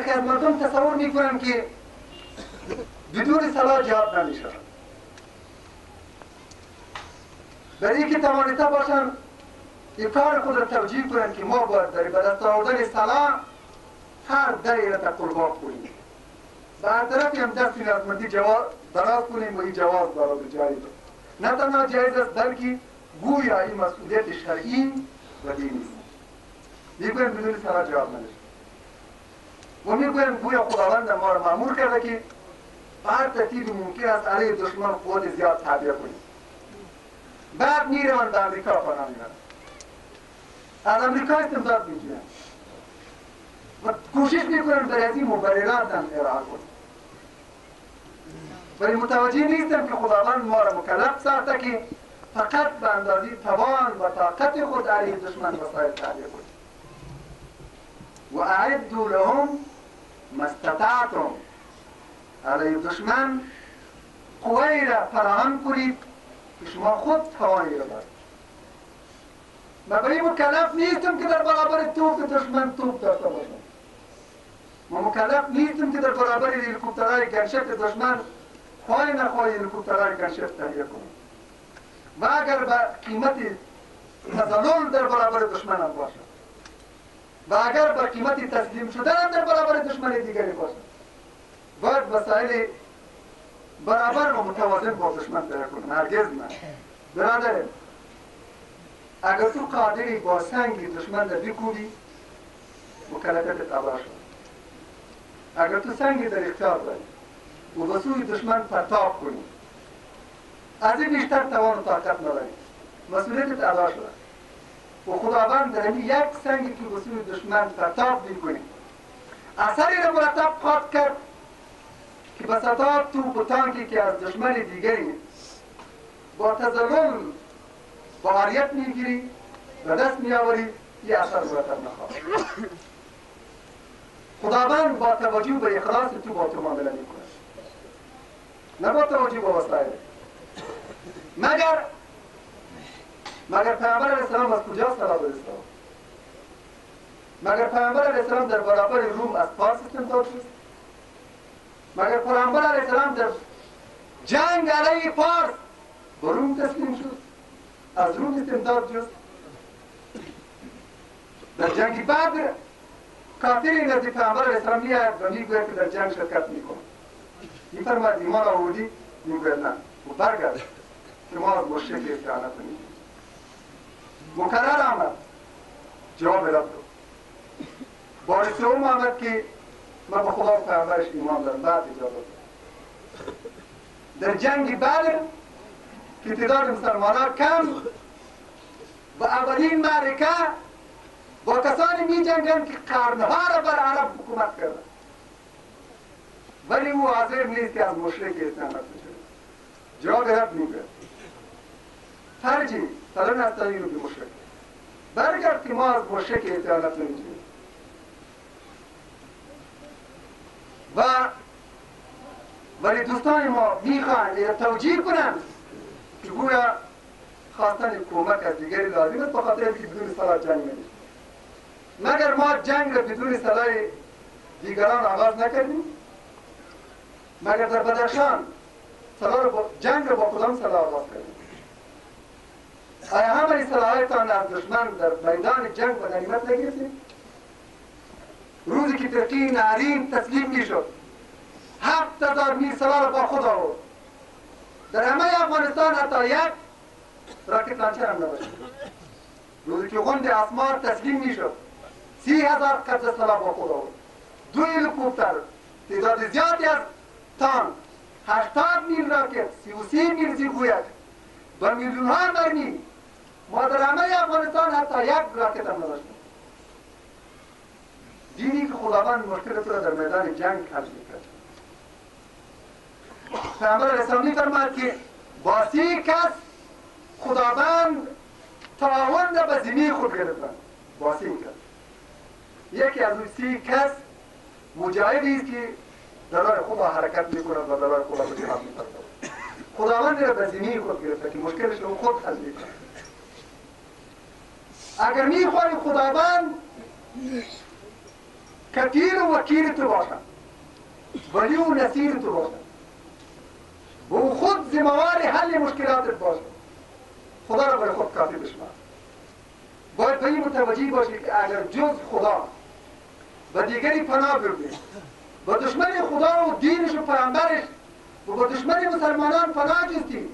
برخی از مردم تصور میکنن که بدون سلاح جهاد نمیشود. برای اینکه توانسته باشن این کار خود را توجیه کنن که ما باید در به دست آوردن سلاح هر دری را قربان کنیم. بر طرفی هم دست نیازمندی دراز کنیم و این جواز برای جایز است. نه تنها جایز است بلکه گویا این مسئولیت شرعی و دینی است. میگویم بدون سلاح جواب نمیشه و میگویم گویا خداوند ما را مأمور کرده که هر ترتیبی ممکن است علیه دشمن قوت زیاد تعبیه کنیم. بعد میروند به امریکا پناه میبرند، از امریکا استمداد میگیرند و کوشش میکنند برای از این مبررات هم ارائه کنند، ولی متوجه نیستم که خداوند ما را مکلف ساخته که فقط به اندازه توان و طاقت خود علیه دشمن وسایل تعبیه کنیم. و اعدوا لهم ما استطعتم، علیه دشمن قوی را فراهم کنید که شما خود توانی را دارید. من به این مکلف نیستم که در برابر توپ دشمن توپ داشته باشم. من مکلف نیستم که در برابر هلیکوپترهای گنشت دشمن خواهی نخواهی هلیکوپترهای گنشت تهیه کنم و اگر به قیمت تزلل در برابر دشمن هم باشم و اگر به قیمت تسلیم شدن در برابر دشمن دیگری باشم، باید وسایل برابر و متوازن با دشمن تهیه کنم. هرگز نه برادر، اگر تو قادری با سنگ دشمن را بکوبی مکلفیتت ابرا شد. اگر تو سنگ در اختیار داری و به سوی دشمن پرتاب کنی، از این بیشتر توان و طاقت نداری، مسئولیتت ادا شده. و خداوند در همین یک سنگی که به سوی دشمن پرتاب میکنی اثری را مرتب خواهد کرد که به صدا توپ و تانکی که از دشمن دیگری با تزلل با عاریت میگیری و دست میآوری، یه اثر مرتب نخواهد. خداوند با توجه به اخلاص تو با تو معامله میکنه، نه با توجه به وسایل. مگر پیامبر علیه السلام از کجا سلاح فرستاد؟ مگر پیامبر علیه السلام در برابر روم از فارس استمداد شد؟ مگر پیامبر علیه السلام در جنگ علیه فارس به روم تسلیم شد؟ از روم استمداد جست؟ در جنگ بدر کافری نزد پیامبر علیه السلام میآید و میگوید که در جنگ شرکت میکنم. میفرماید ایمان آوردی؟ میگوید نه. و برگرد که ما از مشرک استعانت میکنیم. مکرر آمد، جواب رد داد. بار سوم آمد که من به خدا و پیامبرش ایمان دارم، بعد اجابت داد. در جنگ بدر که تعداد مسلمانان کم و اولین معرکه با کسانی می جنگند که قرنها را بر عرب حکومت کردند، ولی او حاضر نیست که از مشرک استعانت بشه. جواب رد میگه فرجی فلان استعینوا بمشرک، برگرد که ما از مشرک استعانت نمی‌کنیم. ولی دوستان ما میخواهند توجیه کنند که گویا خواستن کمک از دیگری لازم است، بخاطر اینکه بدون سلاح جنگ نمیشه. مگر ما جنگ را بدون سلاح دیگران آغاز نکردیم؟ مگر در بدخشان جنگ را با کدام سلاح آغاز کردیم؟ آیا همه سلاحتان از دشمن در میدان جنگ و غنیمت نگرفتیم؟ روزی که ترکی نارین تسلیم میشد 7000 میل سلاح را با خود آورد. در همه افغانستان حتی یک راکت لانچر هم نباشد. روزی که غند اسمار تسلیم میشد 30,000 قبضه سلاح با خود آورد. 2 هلیکوپتر، تعداد زیادی از تانک، 80 میل راکت، 33 میل زیرگویک و میلیون ها مرمی. ما در همه افغانستان حتی یک راکت هم نداشتیم. دینی که خداوند مشکلت را در میدان جنگ حل میکرد. پیامبر علیه السلام میفرماید که با 30 کس خداوند تعاون را به ذمه خود گرفتند. با 30 کس. یکی از اون 30 کس مجاهدی است که در راه خدا حرکت میکند و در راه خدا به جهاد می‌پردازد. خداوند را به ذمه خود گرفته که مشکلش رو خود حل میکند. اگر میخواهیم خداوند کفیل و وکیل تو باشد، ولی و نصیر تو باشد و او خود ذمه‌وار حل مشکلاتت باشد. خدا را برای خود کافی بشمار. باید به این متوجه باشی که اگر جز خدا و دیگری پناه بگیری، با دشمن خدا و دینش و پیامبرش و با دشمن مسلمانان پناه جستی،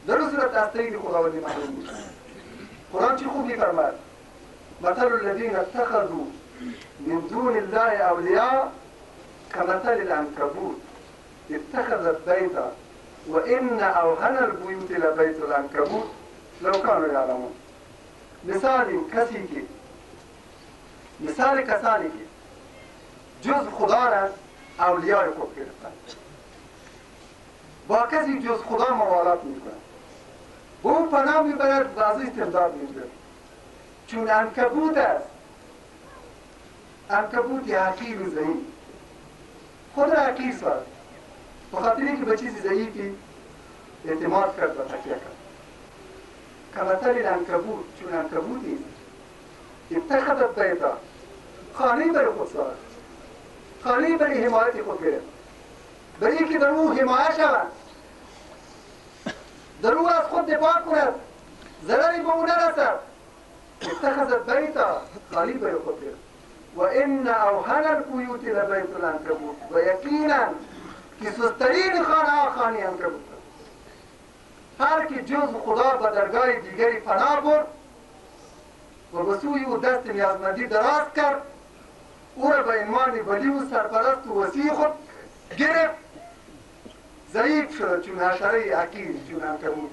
در اون صورت از طریق خداوندی محروم میشه. قرآن چی خوب میفرماید؟ مثل الذین اتخذوا من دون الله اولیاء كمثل العنكبوت اتخذت بیتا و ان اوهن البیوت لبیت العنکبوت لو كانوا یعلمون. مثال کسانی که جز خدا را اولیای خود گرفتن، با کسی جز خدا موالات میکنن، با اون پناه میبرد و از استمداد میگیرد. چون عنکبوت است، عنکبوت یه حقیر و ضعیف، خود را حقیر ساخت به خاطر اینکه به چیزی ضعیفی اعتماد کرد و تکیه کرد. کمثل العنکبوت، چون عنکبوتی اتخذت بیتا، خانه برای خود ساخت، خانه برای حمایت خود گرفت، برای اینکه در او حمایت شود، در او از خود دفاع کند، ضرری به او نرسد. اتخذت بیتا، خانه برای خود گرفت. و ان اوهن البیوت لبیت العنکبوت، و یقینا که سسترین خانه ها خانه عنکبوت. هر که جز خدا به درگاه دیگری پناه برد و به سوی او دست نیازمندی دراز کرد، او را به عنوان ولی و سرپرست و وسیع خود گرفت، ضعیف شد چون حشره حقیر، چون عنکبوت.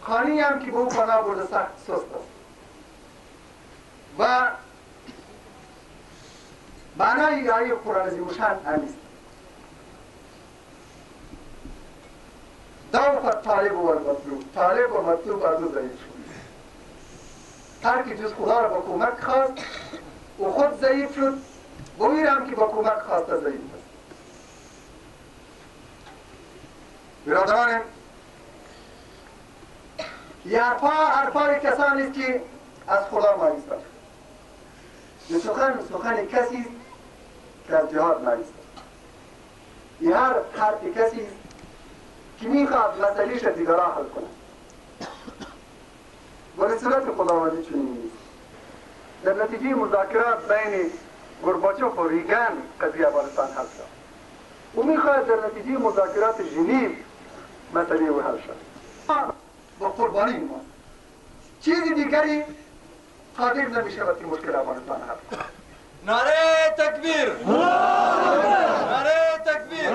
خانه هم که به او پناه برده سخت سست است. و معنای آیه قرآن عظیم‌الشأن همین ضعف الطالب و المطلوب، طالب و مطلوب از او ضعیف شد. هر که جز خدا را با کمک خواست و خود ضعیف شد، و او هم که با کمک خواسته ضعیف است. برادران، یه حرفای کسانی است که از خدا مایوس است. این سخن کسی است که از جهاد مایوس است. این حرف کسی است که میخواد مسئلهش را دیگران حل کنه. ولی صورت خداوندی چنین نیست. در نتیجه مذاکرات بین گورباچوف و ریگان قضیه افغانستان حل شد. او میخواد در نتیجه مذاکرات ژنو مسئله او حل شد. با قربانی ما چیزی دیگری قادر نمیشود که مشکل افغانستان حل کنه. نعره تکبیر! نعره تکبیر!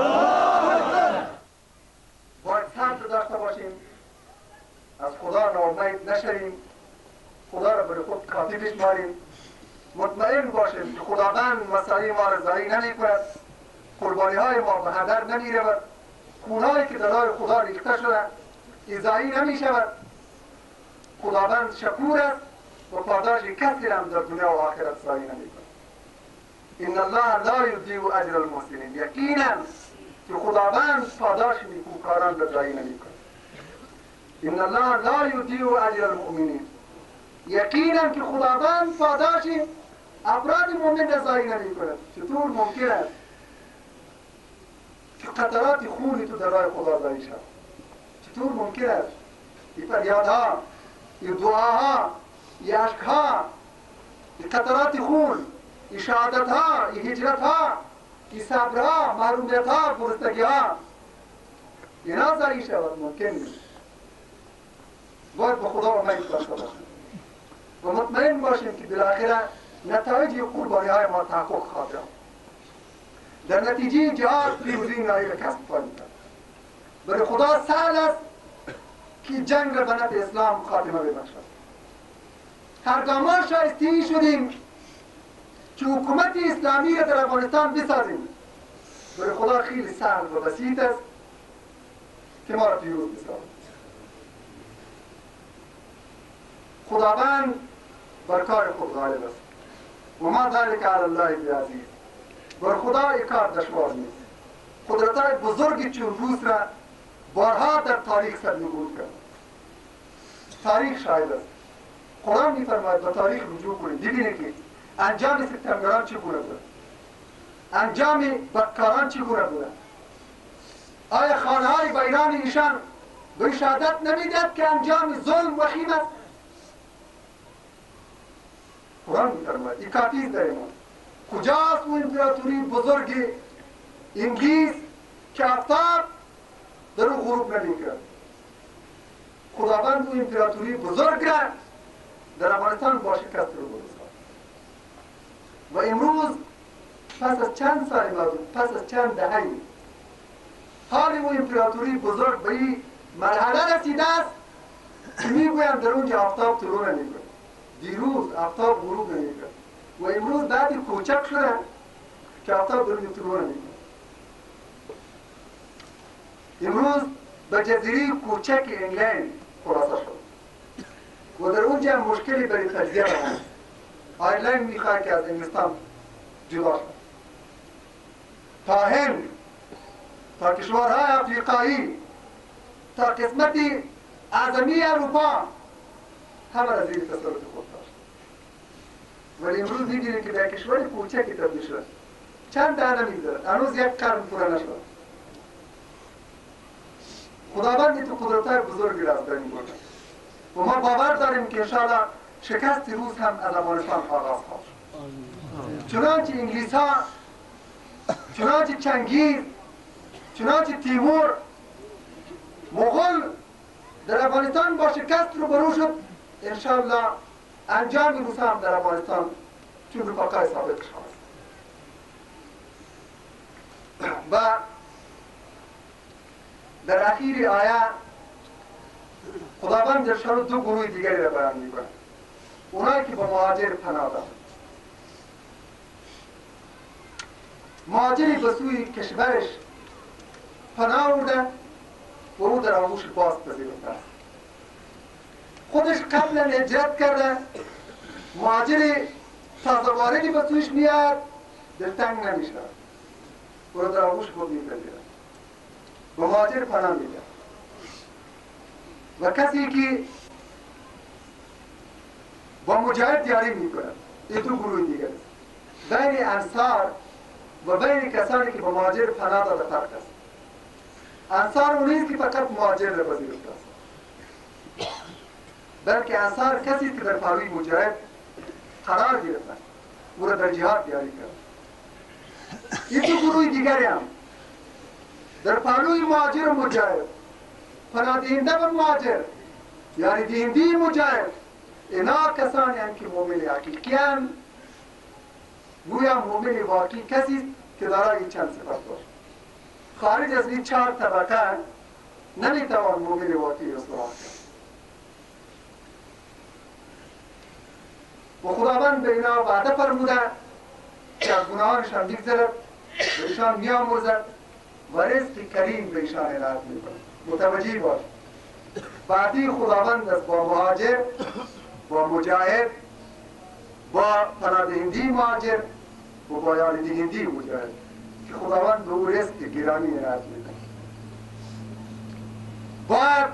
باید صبر داشته باشیم، از خدا ناامید نشویم، خدا را برای خود کافی بشماریم، مطمئن باشیم که خداوند مسائل ما را ضایع نمی کند، قربانی های ما به هدر نمی رود، خونهایی که در راه خدا ریخته شده ضایع نمی شود. خداوند شکور است و پاداش کسی را هم در دنیا و آخرت ضایع نمی کند. ان الله لا یضیع اجر المحسنین، یقینا که خداوند پاداش نیکوکاران را ضایع نمی کند. ان الله لا یضیع اجر المؤمنین، یقینا که خداوند پاداش افراد مؤمن را ضایع نمی کند. چطور ممکن است که قطرات خون تو در راه خدا ضایع شود؟ چطور ممکن است این فریادها، این دعاها، این اشکها، این قطرات خون، این شهادتها، این هجرتها، این صبرها، محرومیتها، گرسنگیها، اینا ضایع شود؟ ممکن نیست. باید به خدا امید داشته باشیم و مطمئن باشیم که بالاخره نتایج قربانی های ما تحقق خواهد یافت. در نتیجه جهاد پیروزی نهایی را کسب خواهیم کرد. برای خدا سهل است که جنگ را به نفع اسلام خاتمه ببخشد. هرگاه ما شایسته شدیم که حکومت اسلامی را در افغانستان بسازیم، برای خدا خیلی سهل و بسیط است که ما را پیروز بسازیم. خداوند بر کار خود غالب است و ما ذلک علی الله بعزیز. بر خدا این کار دشوار نیست. قدرت‌های بزرگی چون روس را بارها در تاریخ سرنگون کرد. تاریخ شاهد است. قرآن می‌فرماید به تاریخ رجوع کنید، ببینید که انجام ستمگران چگونه بود؟ انجام بدکاران چگونه بود؟ آیا خانه های با ایران ایشان به شهادت نمیدهد که انجام ظلم وخیم است؟ قرآن می‌فرماید این کافی است در ما. کجاست اون امپراتوری بزرگ انگلیس که آفتاب در او غروب نمی‌کرد؟ خداوند اون امپراتوری بزرگ را در افغانستان با شکست رو برساند و امروز پس از چند سال پس از چند دهه‌ای حال اون امپراتوری بزرگ به این مرحله رسیده است که میگویند در اونجا آفتاب طلوع نمی‌کند. دیروز آفتاب غروب نمی‌کرد و امروز بعدی کوچک شده که آفتاب در اونجا طلوع نمی‌کند. امروز به جزیره کوچک انگلند خلاصه شد و در اونجا مشکلی برای تجزیه راه آیرلند میخواد که از انگلستان جدا شد تا هند تا کشورهای افریقایی تا قسمتی اعظمی اروپا همه را زیر تصرف خود داشت. ولی امروز می‌بینیم که در کشور کوچکی تبدیل شد. چند دهه نمی‌گذرد، هنوز یک قرن پوره نشد. خداوند تو قدرت‌های بزرگی را از بین برده و ما باور داریم که انشاءالله شکست روز هم از افغانستان آغاز خواهد شد. چنانچه انگلیس‌ها، چنانچه چنگیز، چنانچه تیمور، مغول در افغانستان با شکست روبرو شد، انشاءالله انجام روز هم در افغانستان چون رفقای ثابت خواهد. و در اخیر آیه خداوند درشان دو گروه دیگری را بیان می‌کند. اونایی که با مهاجر پناه دارند. مهاجری به سوی کشورش پناه آورده و او در آغوش باز پذیرفته است. خودش قبلا هجرت کرده، مهاجری تازه واردی به سویش میاد دلتنگ نمیشه او را در آغوش خود میپذیرد و مهاجر پناه میده. و کسی که با مجاهد دیاری میکند، این دو گروه دیگر است. بین انصار و بین کسانی که با مهاجر پناه داده فرق است. انصار اونیست که فقط مهاجر را پذیرفته است، بلکه انصار کسی که در پهلوی مجاهد قرار گرفتند او را در جهاد دیاری کرد. این دو گروه دیگری هم در پهلوی مهاجر و مجاهد پناه دهنده به مهاجر یعنی دهنده مجاهد، اینا کسانی هم که مؤمن حقیقی هم گویا مؤمن واقعی کسی که دارای چند صفت باشد. خارج از این چهار طبقه نمیتوان مؤمن واقعی رسول کرد. و خداوند به اینا وعده فرموده که از گناهانشان میگذرد، به ایشان میامرزد و رزق کریم به ایشان عنایت میکند. متوجه باش. بعدی خداوند از با مهاجر، با مجاهد، با پناه دهنده مهاجر و با یاری دهنده مجاهد که خداوند به او رزق گرامی عنایت میکند. باید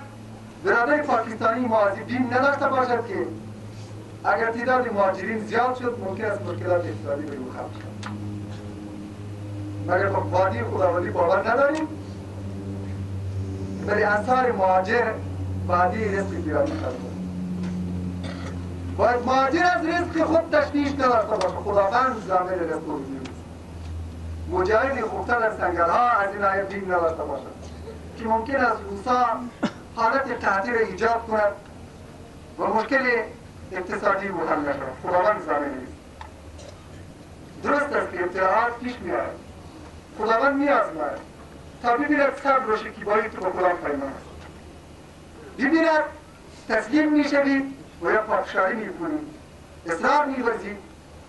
برادر پاکستانی مواظب بین نداشته باشد که اگر تعداد مهاجرین زیاد شد ممکن است مشکلات اقتصادی به او خلق شد. مگر خب وعده خداوندی باور نداریم، ولی انصار مهاجر وعده رزق گرامی خلق کنیم. باید مهاجر از رزق خود تشویش نداشته باشه، خداوند ضامن رزق او می‌باشد. مجاهد خفتن از سنگرها از این آیه بین نداشته باشد که ممکن است روسا حالت قحطی را ایجاد کند و مشکل اقتصادی او حل نشود. خداوند ضامن نیست. درست است که ابتلاعات پیش می‌آید، خداوند می‌آزماید تا ببیند صبر و شکیبایی تو با کدام پیمان است. ببیند تسلیم می‌شوی و یا پافشاری می‌کنی، اصرار می‌ورزی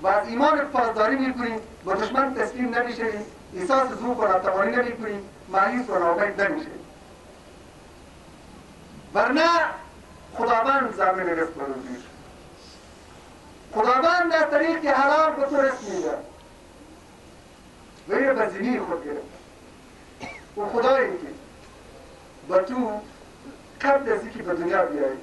و از ایمان پاسداری می‌کنی، با دشمن تسلیم نمی‌شوی، احساس ضعف و ناتوانی نمی‌کنی، مایوس و ناامید نمی‌شوی. ورنه خداوند ضامن رزق رو می‌شود. خداوند از طریق حلال به تو رزق می‌ده و اینو به زمین خود گرفت. و خدایی که به تو قبل از اینکه به دنیا بیایی